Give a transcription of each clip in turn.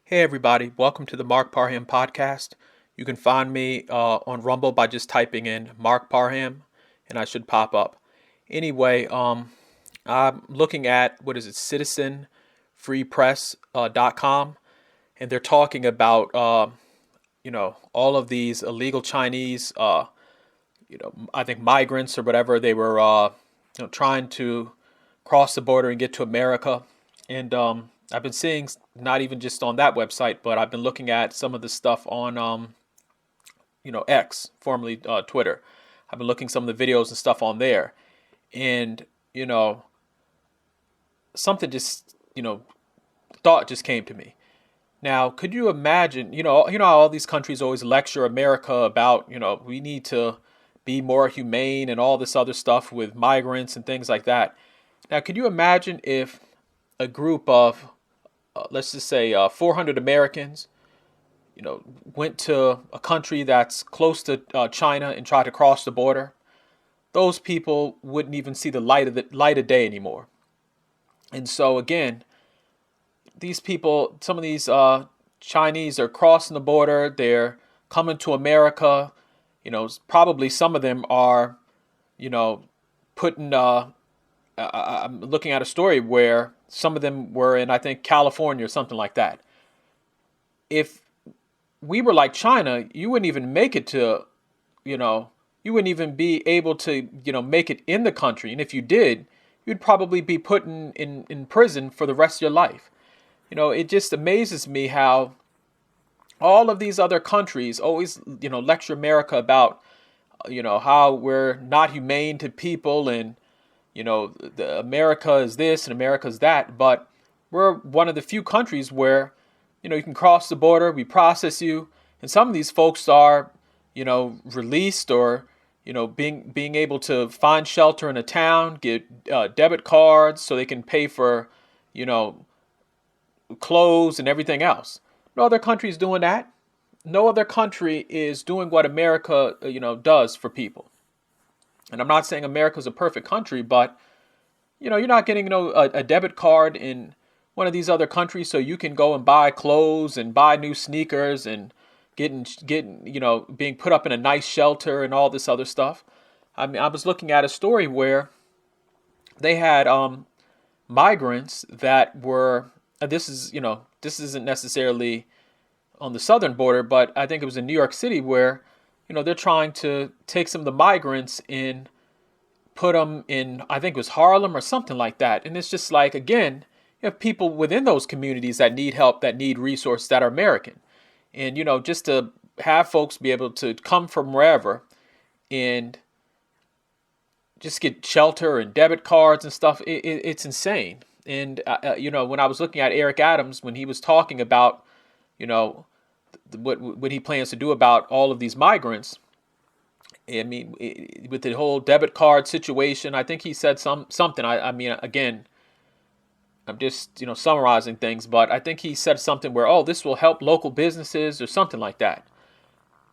Hey everybody, welcome to the Mark Parham podcast. You can find me on Rumble by just typing in Mark Parham and I should pop up. Anyway, I'm looking at, citizenfreepress.com, and they're talking about, all of these illegal Chinese, I think migrants or whatever. They were, trying to cross the border and get to America. And I've been seeing, not even just on that website, but I've been looking at some of the stuff on, X, formerly Twitter. I've been looking some of the videos and stuff on there. And, something just, thought just came to me. Now, could you imagine, how all these countries always lecture America about, we need to be more humane and all this other stuff with migrants and things like that. Now, could you imagine if a group of, let's just say 400 Americans, went to a country that's close to China and tried to cross the border? Those people wouldn't even see the light of day anymore. And so again, these people, some of these Chinese are crossing the border. They're coming to America. Probably some of them are, putting. I'm looking at a story where some of them were in, I think, California or something like that. If we were like China, you wouldn't even make it to, you wouldn't even be able to, make it in the country. And if you did, you'd probably be put in prison for the rest of your life. It just amazes me how all of these other countries always, lecture America about, how we're not humane to people and, America is this and America is that. But we're one of the few countries where, you can cross the border, we process you. And some of these folks are, released or, being able to find shelter in a town, get debit cards so they can pay for, clothes and everything else. No other country is doing that. No other country is doing what America, does for people. And I'm not saying America's a perfect country, but, you're not getting, a debit card in one of these other countries so you can go and buy clothes and buy new sneakers and getting, being put up in a nice shelter and all this other stuff. I mean, I was looking at a story where they had migrants that were, this isn't necessarily on the southern border, but I think it was in New York City where, they're trying to take some of the migrants and put them in, I think it was Harlem or something like that. And it's just like, again, you have people within those communities that need help, that need resources, that are American. And, just to have folks be able to come from wherever and just get shelter and debit cards and stuff, it's insane. And, when I was looking at Eric Adams, when he was talking about, what he plans to do about all of these migrants, I mean, with the whole debit card situation, I think he said something. I mean, again, I'm just, summarizing things, but I think he said something where, oh, this will help local businesses or something like that.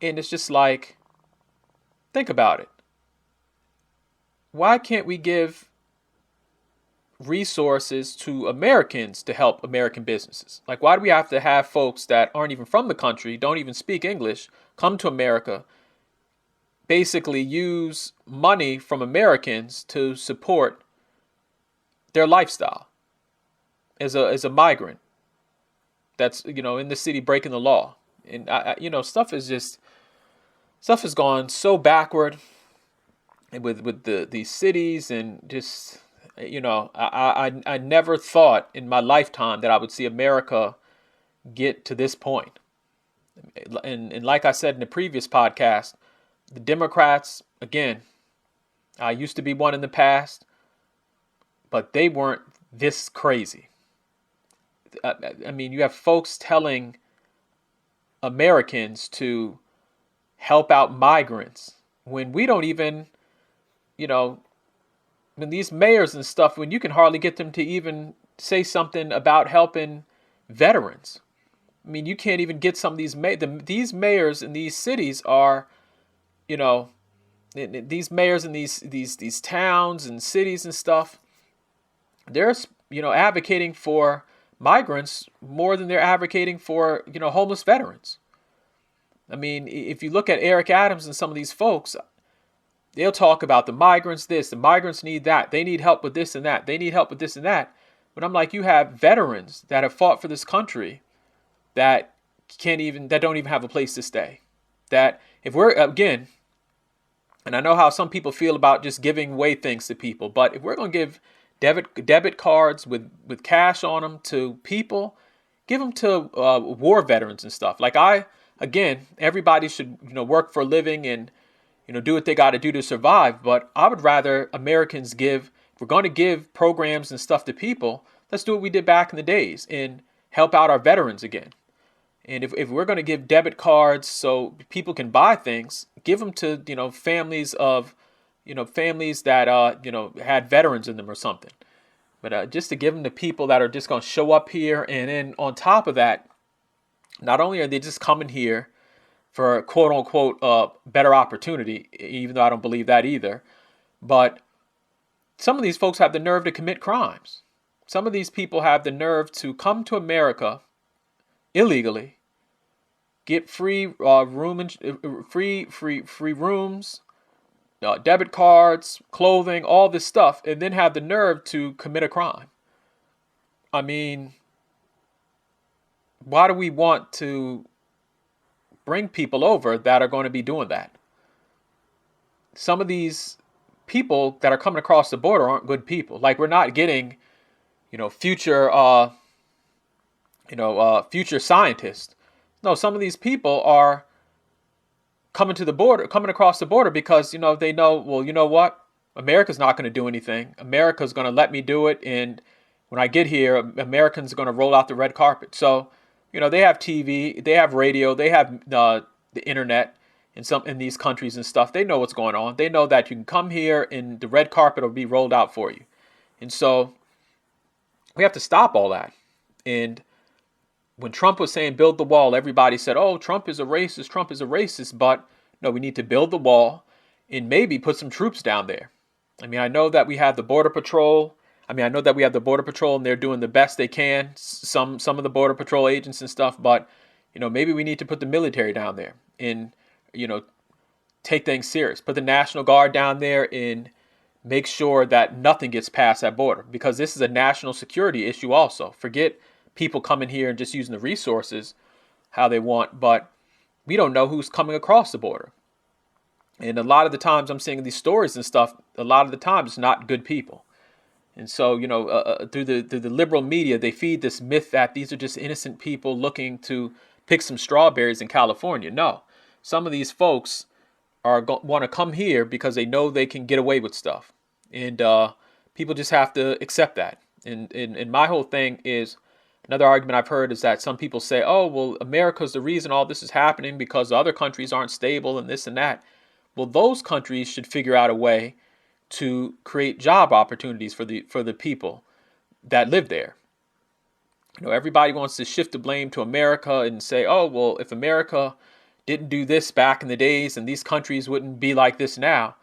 And it's just like, think about it. Why can't we give resources to Americans to help American businesses? Like, why do we have to have folks that aren't even from the country, don't even speak English, come to America, basically use money from Americans to support their lifestyle as a migrant that's, in the city breaking the law? And stuff has gone so backward with these cities, and just, I never thought in my lifetime that I would see America get to this point. And like I said in the previous podcast, the Democrats, again, I used to be one in the past, but they weren't this crazy. I mean, you have folks telling Americans to help out migrants when we don't even, when these mayors and stuff, when you can hardly get them to even say something about helping veterans. I mean, you can't even get some of these these mayors in these cities are, these mayors in these towns and cities and stuff. They're, advocating for migrants more than they're advocating for, homeless veterans. I mean, if you look at Eric Adams and some of these folks, they'll talk about the migrants this, the migrants need that, they need help with this and that, they need help with this and that. But I'm like, you have veterans that have fought for this country that don't even have a place to stay. That if we're, again, and I know how some people feel about just giving away things to people, but if we're going to give debit cards with cash on them to people, give them to war veterans and stuff. Like again, everybody should work for a living and do what they got to do to survive. But I would rather Americans if we're going to give programs and stuff to people, let's do what we did back in the days and help out our veterans again. And if we're going to give debit cards so people can buy things, give them to, families that, had veterans in them or something. But just to give them to people that are just going to show up here. And then on top of that, not only are they just coming here for quote unquote better opportunity, even though I don't believe that either, but some of these folks have the nerve to commit crimes. Some of these people have the nerve to come to America illegally, get free free rooms, debit cards, clothing, all this stuff, and then have the nerve to commit a crime. I mean, why do we want to bring people over that are going to be doing that? Some of these people that are coming across the border aren't good people. Like, we're not getting, future scientists. No, some of these people are coming across the border because, they know, well, you know what? America's not going to do anything. America's going to let me do it. And when I get here, Americans are going to roll out the red carpet. So, they have TV, they have radio, they have the internet in these countries and stuff. They know what's going on. They know that you can come here and the red carpet will be rolled out for you. And so we have to stop all that. And when Trump was saying build the wall, everybody said, oh, Trump is a racist, Trump is a racist. But no, we need to build the wall and maybe put some troops down there. I mean, I know that we have the Border Patrol. And they're doing the best they can. Some of the Border Patrol agents and stuff. But, maybe we need to put the military down there and, take things serious. Put the National Guard down there and make sure that nothing gets past that border. Because this is a national security issue also. Forget people coming here and just using the resources how they want, but we don't know who's coming across the border. And a lot of the times I'm seeing these stories and stuff, a lot of the times it's not good people. And so, through the liberal media, they feed this myth that these are just innocent people looking to pick some strawberries in California. No, some of these folks want to come here because they know they can get away with stuff. And people just have to accept that. And my whole thing is, another argument I've heard is that some people say, oh, well, America's the reason all this is happening because other countries aren't stable and this and that. Well, those countries should figure out a way to create job opportunities for the people that live there. Everybody wants to shift the blame to America and say, oh, well, if America didn't do this back in the days and these countries wouldn't be like this now.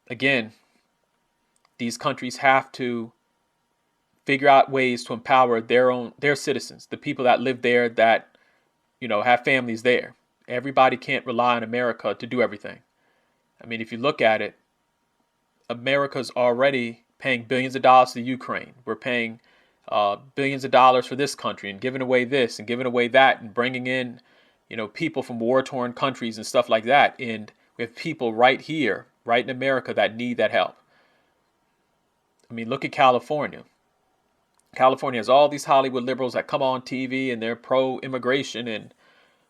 Again, these countries have to figure out ways to empower their citizens, the people that live there that, have families there. Everybody can't rely on America to do everything. I mean, if you look at it, America's already paying billions of dollars to Ukraine. We're paying billions of dollars for this country and giving away this and giving away that and bringing in, people from war-torn countries and stuff like that. And we have people right here, right in America that need that help. I mean, look at California. California has all these Hollywood liberals that come on TV and they're pro-immigration and,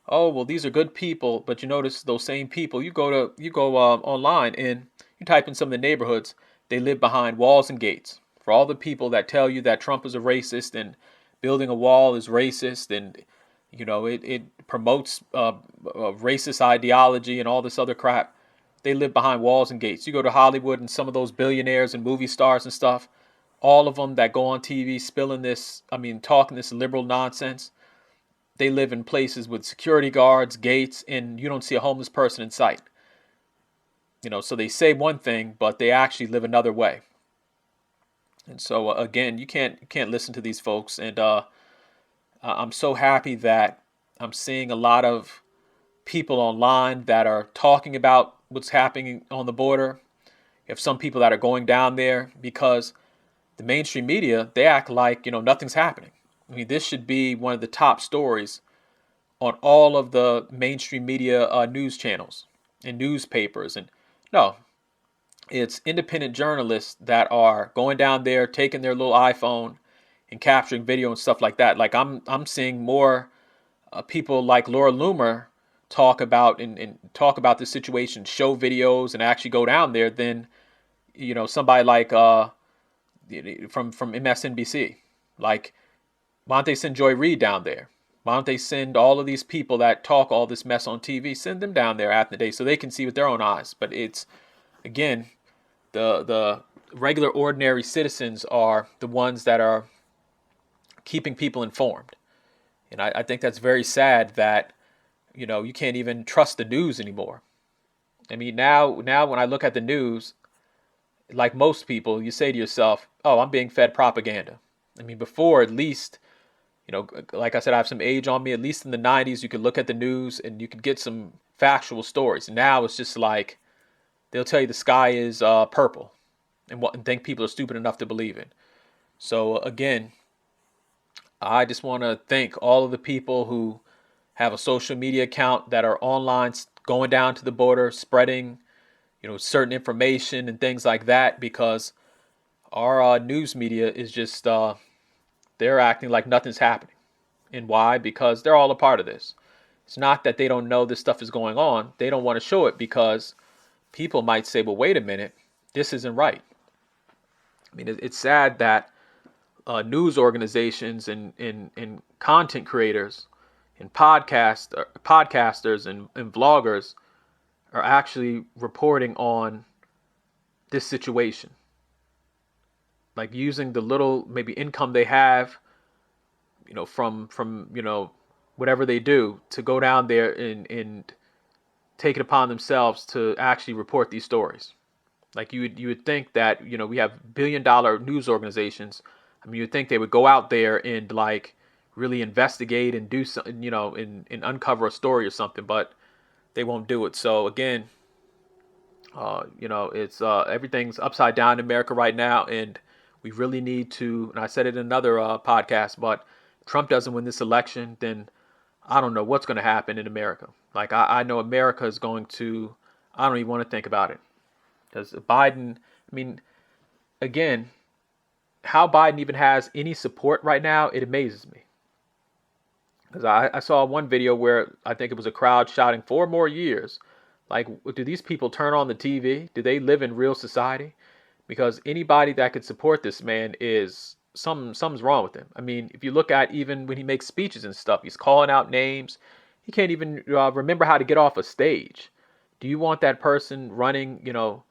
oh, well, these are good people. But you notice those same people, you go online and you type in some of the neighborhoods, they live behind walls and gates. For all the people that tell you that Trump is a racist and building a wall is racist and, it promotes racist ideology and all this other crap, they live behind walls and gates. You go to Hollywood and some of those billionaires and movie stars and stuff, all of them that go on TV talking this liberal nonsense, they live in places with security guards, gates, and you don't see a homeless person in sight. So they say one thing, but they actually live another way. And so again, you can't listen to these folks. And I'm so happy that I'm seeing a lot of people online that are talking about what's happening on the border. You have some people that are going down there because the mainstream media, they act like, nothing's happening. I mean, this should be one of the top stories on all of the mainstream media news channels and newspapers. And no, it's independent journalists that are going down there, taking their little iPhone and capturing video and stuff like that. Like I'm seeing more people like Laura Loomer talk about and talk about this situation, show videos, and actually go down there than somebody like from MSNBC. Like, why don't they send Joy Reid down there? Why don't they send all of these people that talk all this mess on TV, send them down there after the day so they can see with their own eyes? But it's, again, the regular ordinary citizens are the ones that are keeping people informed. And I think that's very sad that, you can't even trust the news anymore. I mean, now when I look at the news, like most people, you say to yourself, oh, I'm being fed propaganda. I mean, before, at least, like I said, I have some age on me. At least in the 90s, you could look at the news and you could get some factual stories. Now it's just like they'll tell you the sky is purple and think people are stupid enough to believe it. So again, I just want to thank all of the people who have a social media account that are online, going down to the border, spreading, certain information and things like that, because our news media is just, they're acting like nothing's happening. And why? Because they're all a part of this. It's not that they don't know this stuff is going on. They don't want to show it because people might say, well, wait a minute, this isn't right. I mean, it's sad that news organizations and content creators and podcasters and vloggers are actually reporting on this situation. Like using the little maybe income they have, from whatever they do to go down there and take it upon themselves to actually report these stories. Like you would think that, we have billion-dollar news organizations. I mean, you'd think they would go out there and like really investigate and do something, and uncover a story or something, but they won't do it. So again, it's everything's upside down in America right now, and we really need to. And I said it in another podcast, but Trump doesn't win this election, then I don't know what's going to happen in America. Like I know America is going to. I don't even want to think about it because Biden. I mean, again, how Biden even has any support right now, it amazes me. Because I saw one video where I think it was a crowd shouting 4 more years. Like, do these people turn on the TV? Do they live in real society? Because anybody that could support this man is something's wrong with him. I mean, if you look at even when he makes speeches and stuff, he's calling out names. He can't even remember how to get off a stage. Do you want that person running, a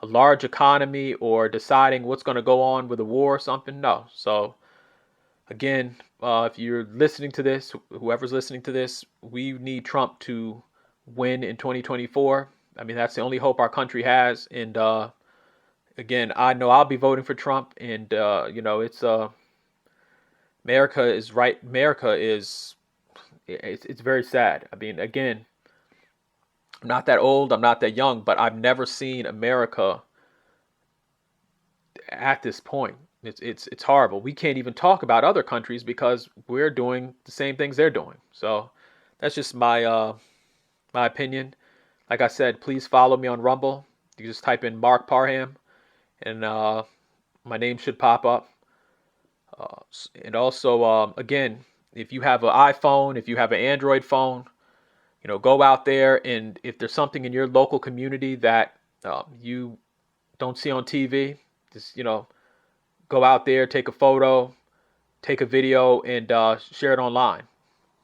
large economy or deciding what's going to go on with a war or something? No. So again, if you're listening to this, whoever's listening to this, we need Trump to win in 2024. I mean, that's the only hope our country has. And again, I know I'll be voting for Trump. And, it's America is right. America is it's very sad. I mean, again, I'm not that old. I'm not that young, but I've never seen America at this point. It's horrible. We can't even talk about other countries because we're doing the same things they're doing. So that's just my opinion. Like I said, please follow me on Rumble. You just type in Mark Parham, and my name should pop up. And also, again, if you have an iPhone, if you have an Android phone, go out there, and if there's something in your local community that you don't see on TV, just go out there, take a photo, take a video, and share it online,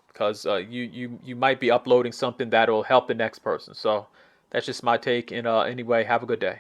because you might be uploading something that'll help the next person. So that's just my take. And anyway, have a good day.